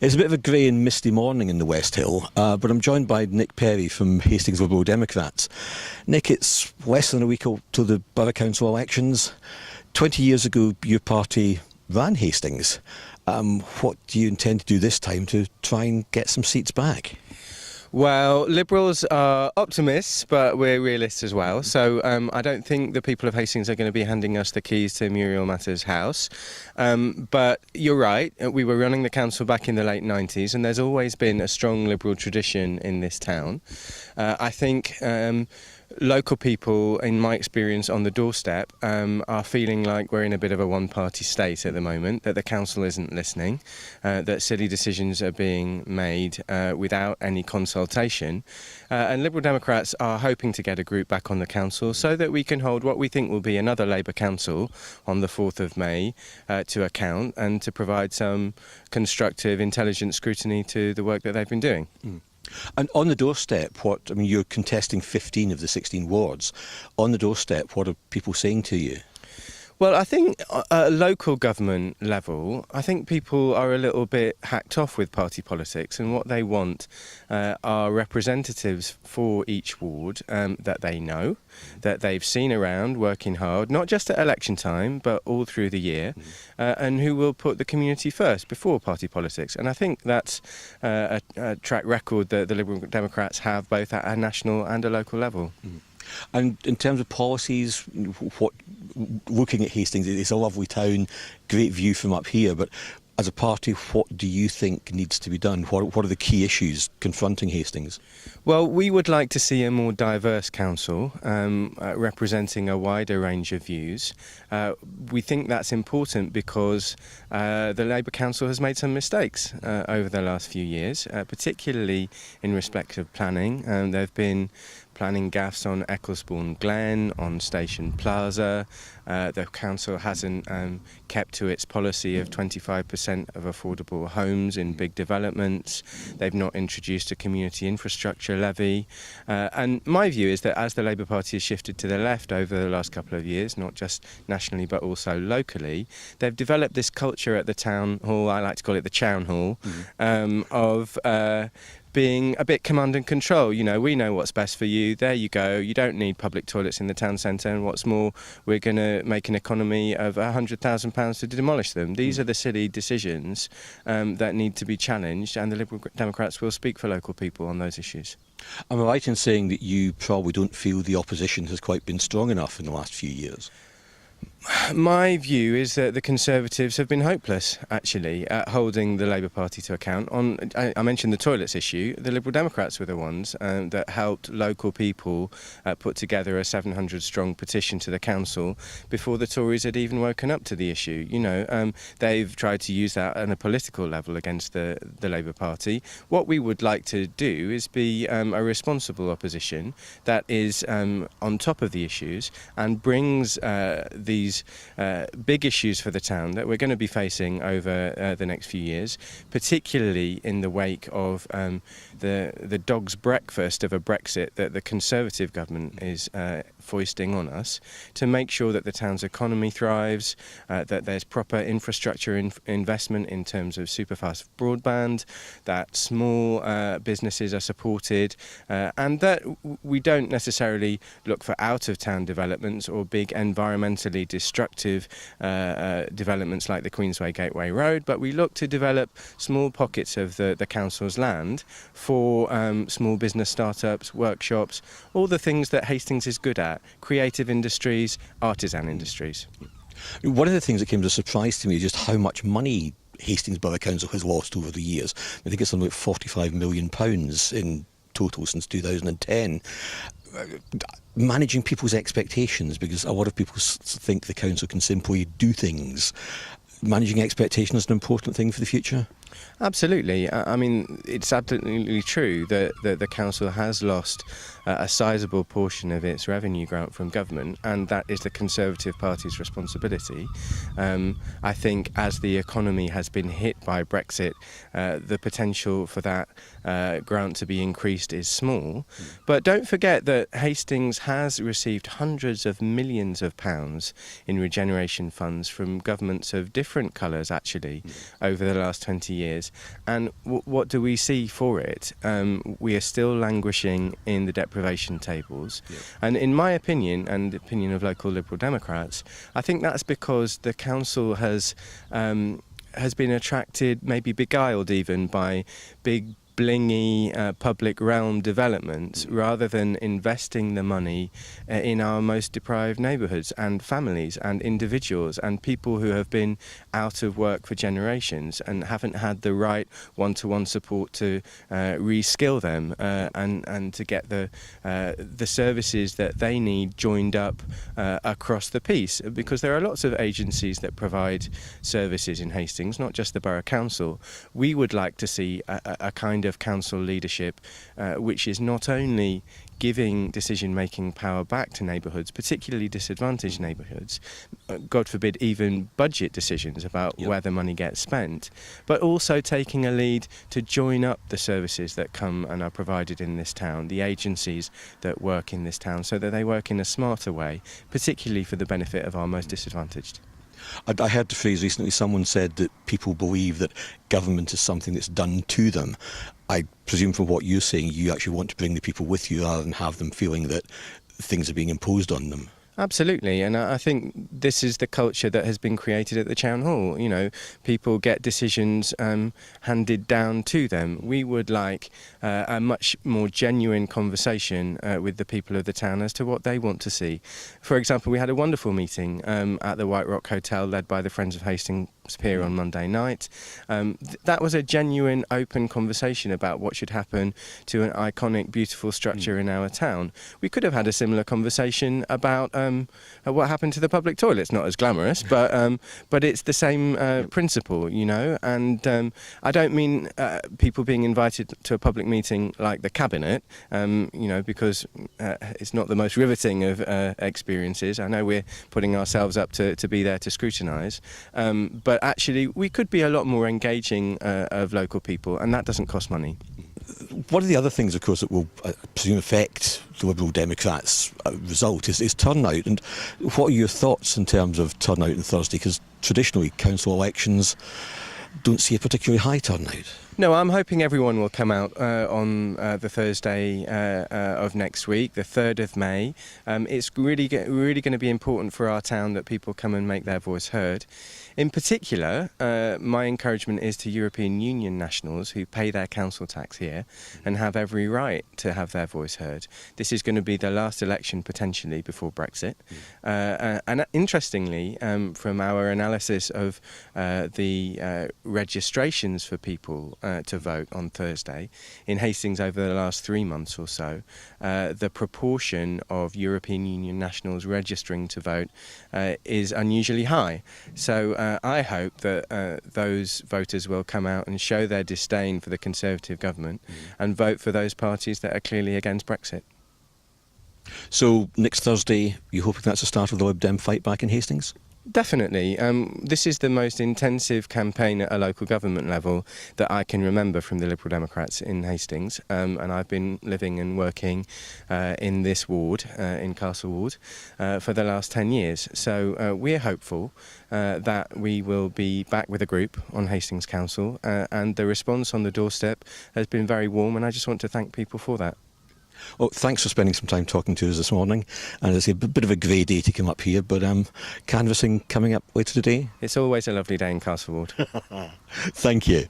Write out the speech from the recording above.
It's a bit of a grey and misty morning in the West Hill, but I'm joined by Nick Perry from Hastings Borough Democrats. Nick, it's less than a week to the Borough Council elections. 20 years ago, your party ran Hastings. What do you intend to do this time to try and get some seats back? Well, Liberals are optimists, but we're realists as well. So I don't think the people of Hastings are going to be handing us the keys to Muriel Matter's house. But you're right, we were running the council back in the late 90s, and there's always been a strong Liberal tradition in this town. I think local people, in my experience on the doorstep, are feeling like we're in a bit of a one-party state at the moment, that the council isn't listening, that silly decisions are being made without any consultation. And Liberal Democrats are hoping to get a group back on the council so that we can hold what we think will be another Labour council on the 4th of May to account and to provide some constructive, intelligent scrutiny to the work that they've been doing. And on the doorstep, you're contesting 15 of the 16 wards. On the doorstep, what are people saying to you? Well, I think at a local government level, I think people are a little bit hacked off with party politics, and what they want are representatives for each ward that they know, that they've seen around working hard, not just at election time, but all through the year, and who will put the community first before party politics. And I think that's a track record that the Liberal Democrats have both at a national and a local level. And in terms of policies, looking at Hastings, it's a lovely town, great view from up here, but as a party, what do you think needs to be done? What are the key issues confronting Hastings? Well, we would like to see a more diverse council representing a wider range of views. We think that's important because the Labour Council has made some mistakes over the last few years, particularly in respect of planning. There have been planning gaffes on Ecclesbourne Glen, on Station Plaza. The council hasn't kept to its policy of 25% of affordable homes in big developments. They've not introduced a community infrastructure levy. And my view is that as the Labour Party has shifted to the left over the last couple of years, not just nationally but also locally, they've developed this culture at the town hall, I like to call it the Chown Hall, of being a bit command and control. You know, we know what's best for you, there you go, you don't need public toilets in the town centre, and what's more, we're going to make an economy of £100,000 to demolish them. These are the silly decisions that need to be challenged, and the Liberal Democrats will speak for local people on those issues. Am I right in saying that you probably don't feel the opposition has quite been strong enough in the last few years? My view is that the Conservatives have been hopeless, actually, at holding the Labour Party to account. I mentioned the toilets issue. The Liberal Democrats were the ones that helped local people put together a 700-strong petition to the council before the Tories had even woken up to the issue. You know, they've tried to use that on a political level against the Labour Party. What we would like to do is be a responsible opposition that is on top of the issues and brings these big issues for the town that we're going to be facing over the next few years, particularly in the wake of the dog's breakfast of a Brexit that the Conservative government is foisting on us, to make sure that the town's economy thrives, that there's proper infrastructure investment in terms of superfast broadband, that small businesses are supported, and that we don't necessarily look for out-of-town developments or big environmentally destructive developments like the Queensway Gateway Road, but we look to develop small pockets of the council's land for small business startups, workshops, all the things that Hastings is good at, creative industries, artisan industries. One of the things that came as a surprise to me is just how much money Hastings Borough Council has lost over the years. I think it's something like £45 million in total since 2010. Managing people's expectations, because a lot of people think the council can simply do things. Managing expectations is an important thing for the future? Absolutely. I mean, it's absolutely true that the council has lost a sizable portion of its revenue grant from government, and that is the Conservative Party's responsibility. I think as the economy has been hit by Brexit, the potential for that grant to be increased is small. But don't forget that Hastings has received hundreds of millions of pounds in regeneration funds from governments of different colours, actually, over the last 20 years. And what do we see for it? We are still languishing in the deprivation tables. Yep. And in my opinion, and the opinion of local Liberal Democrats, I think that's because the council has been attracted, maybe beguiled even, by big blingy public realm developments rather than investing the money in our most deprived neighbourhoods and families and individuals and people who have been out of work for generations and haven't had the right one-to-one support to reskill them and to get the services that they need joined up across the piece, because there are lots of agencies that provide services in Hastings, not just the Borough Council. We would like to see a kind of council leadership which is not only giving decision-making power back to neighbourhoods, particularly disadvantaged neighbourhoods, God forbid even budget decisions about where the money gets spent, but also taking a lead to join up the services that come and are provided in this town, the agencies that work in this town, so that they work in a smarter way, particularly for the benefit of our most disadvantaged. I heard the phrase recently, someone said that people believe that government is something that's done to them. I presume from what you're saying, you actually want to bring the people with you rather than have them feeling that things are being imposed on them. Absolutely, and I think this is the culture that has been created at the Town Hall. You know, people get decisions handed down to them. We would like a much more genuine conversation with the people of the town as to what they want to see. For example, we had a wonderful meeting at the White Rock Hotel led by the Friends of Hastings Pier on Monday night. That was a genuine, open conversation about what should happen to an iconic, beautiful structure in our town. We could have had a similar conversation about what happened to the public toilets. Not as glamorous, but it's the same principle, you know. And I don't mean people being invited to a public meeting like the cabinet, you know, because it's not the most riveting of experiences. I know we're putting ourselves up to be there to scrutinise, but actually we could be a lot more engaging of local people, and that doesn't cost money. One of the other things, of course, that will, I presume, affect the Liberal Democrats' result is turnout. And what are your thoughts in terms of turnout on Thursday? Because traditionally, council elections don't see a particularly high turnout. No, I'm hoping everyone will come out on the Thursday of next week, the 3rd of May. It's really going to be important for our town that people come and make their voice heard. In particular, my encouragement is to European Union nationals who pay their council tax here and have every right to have their voice heard. This is going to be the last election potentially before Brexit. And interestingly, from our analysis of the registrations for people to vote on Thursday in Hastings over the last 3 months or so, the proportion of European Union nationals registering to vote is unusually high. So I hope that those voters will come out and show their disdain for the Conservative government and vote for those parties that are clearly against Brexit. So next Thursday, you hoping that's the start of the Lib Dem fight back in Hastings? Definitely. This is the most intensive campaign at a local government level that I can remember from the Liberal Democrats in Hastings, and I've been living and working in this ward, in Castle Ward, for the last 10 years. So we're hopeful that we will be back with a group on Hastings Council, and the response on the doorstep has been very warm, and I just want to thank people for that. Well, thanks for spending some time talking to us this morning. And it's a bit of a grey day to come up here, but canvassing coming up later today. It's always a lovely day in Castle Ward. Thank you.